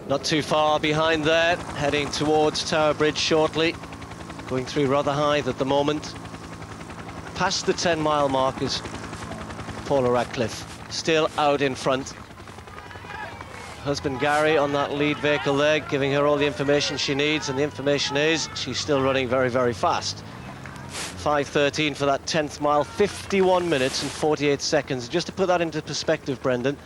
Not too far behind there, heading towards Tower Bridge shortly. Going through Rotherhithe at the moment. Past the 10-mile mark is Paula Radcliffe, still out in front. Husband Gary on that lead vehicle there, giving her all the information she needs, and the information is she's still running very, very fast. 5:13 for that 10th mile, 51 minutes and 48 seconds. Just to put that into perspective, Brendan,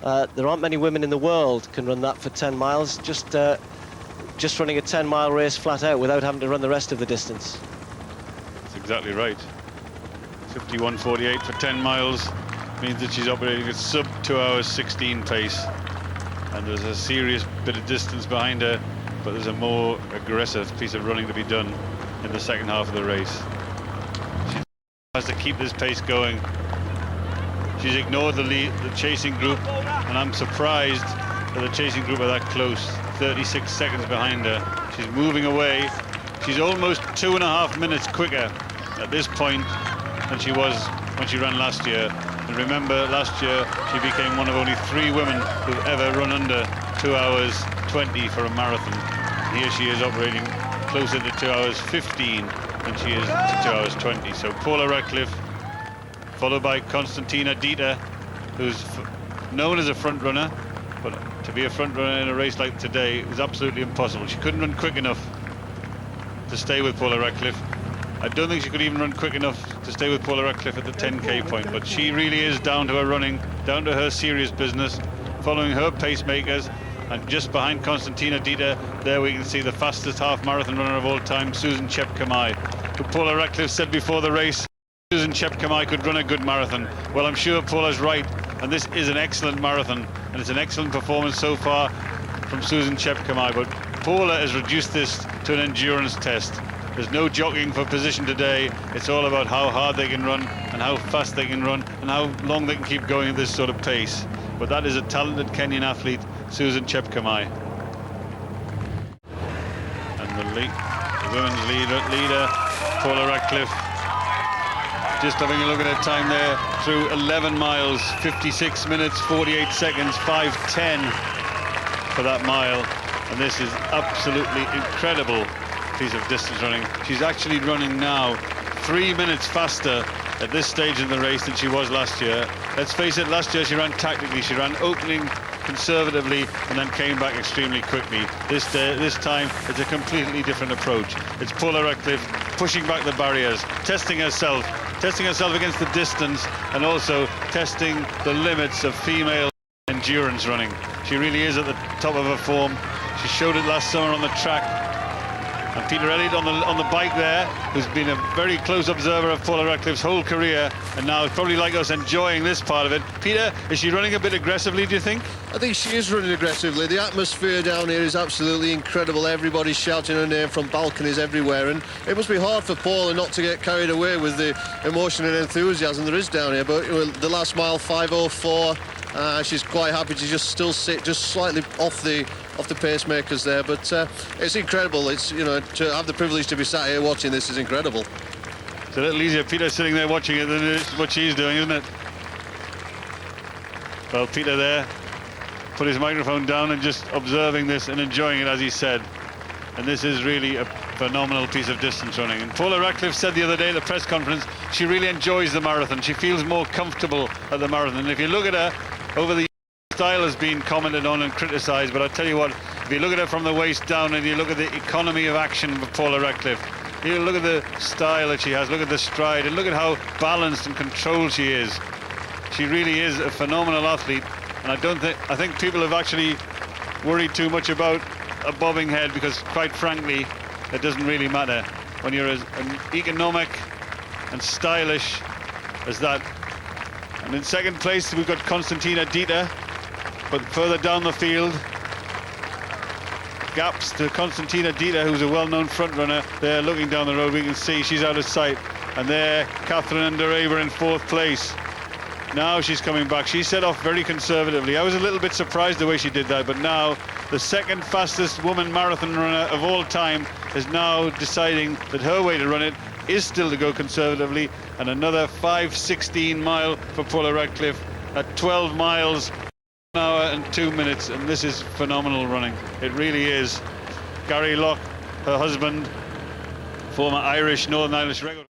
there aren't many women in the world can run that for 10 miles, just running a 10-mile race flat out without having to run the rest of the distance. That's exactly right. 51:48 for 10 miles means that she's operating at sub 2 hours 16 pace. And there's a serious bit of distance behind her, but there's a more aggressive piece of running to be done in the second half of the race. She has to keep this pace going. She's ignored the chasing group, and I'm surprised that the chasing group are that close. 36 seconds behind her. She's moving away. She's almost 2.5 minutes quicker at this point than she was when she ran last year. And remember, last year she became one of only 3 women who've ever run under 2 hours 20 for a marathon. And here she is operating closer to 2 hours 15 than she is to 2 hours 20. So Paula Radcliffe, followed by Constantina Dieter, who's known as a front runner, but to be a front runner in a race like today was absolutely impossible. She couldn't run quick enough to stay with Paula Radcliffe. I don't think she could even run quick enough to stay with Paula Radcliffe at the 10k point, but she really is down to her running, down to her serious business, following her pacemakers. And just behind Constantina Dieter, there we can see the fastest half marathon runner of all time, Susan Chepkamai, who Paula Radcliffe said before the race Susan Chepkamai could run a good marathon. Well, I'm sure Paula's right, and this is an excellent marathon, and it's an excellent performance so far from Susan Chepkamai, but Paula has reduced this to an endurance test. There's no jockeying for position today. It's all about how hard they can run and how fast they can run and how long they can keep going at this sort of pace. But that is a talented Kenyan athlete, Susan Chepkamai. And the women's leader, Paula Radcliffe, just having a look at her time there through 11 miles, 56 minutes, 48 seconds, 5:10 for that mile. And this is absolutely incredible piece of distance running. She's actually running now 3 minutes faster at this stage in the race than she was last year. Let's face it, last year she ran tactically. She ran opening conservatively and then came back extremely quickly. This time it's a completely different approach. It's Paula Radcliffe pushing back the barriers, testing herself against the distance, and also testing the limits of female endurance running. She really is at the top of her form. She showed it last summer on the track. And Peter Elliott on the bike there, who's been a very close observer of Paula Radcliffe's whole career, and now probably like us enjoying this part of it. Peter, is she running a bit aggressively, do you think? I think she is running aggressively. The atmosphere down here is absolutely incredible. Everybody's shouting her name from balconies everywhere, and it must be hard for Paula not to get carried away with the emotion and enthusiasm there is down here. But the last mile, 5:04, she's quite happy to just still sit just slightly off the pacemakers there, but it's incredible. It's, you know, to have the privilege to be sat here watching this is incredible. It's a little easier Peter sitting there watching it than it is what she's doing, isn't it? Well, Peter there put his microphone down and just observing this and enjoying it, as he said. And this is really a phenomenal piece of distance running. And Paula Radcliffe said the other day at the press conference she really enjoys the marathon. She feels more comfortable at the marathon. And if you look at her over the style has been commented on and criticised, but I tell you what, if you look at her from the waist down and you look at the economy of action of Paula Radcliffe, you look at the style that she has, look at the stride, and look at how balanced and controlled she is. She really is a phenomenal athlete, and I think people have actually worried too much about a bobbing head, because quite frankly it doesn't really matter when you're as economic and stylish as that. And in second place we've got Constantina Dieter, but further down the field, gaps to Constantina Dieter, who's a well-known front runner. There, looking down the road, we can see she's out of sight. And there, Catherine Underaver in fourth place. Now she's coming back. She set off very conservatively. I was a little bit surprised the way she did that, but now the second fastest woman marathon runner of all time is now deciding that her way to run it is still to go conservatively, and another 5:16 mile for Paula Radcliffe at 12 miles an hour and 2 minutes, and this is phenomenal running. It really is. Gary Locke, her husband, former Irish, Northern Irish record.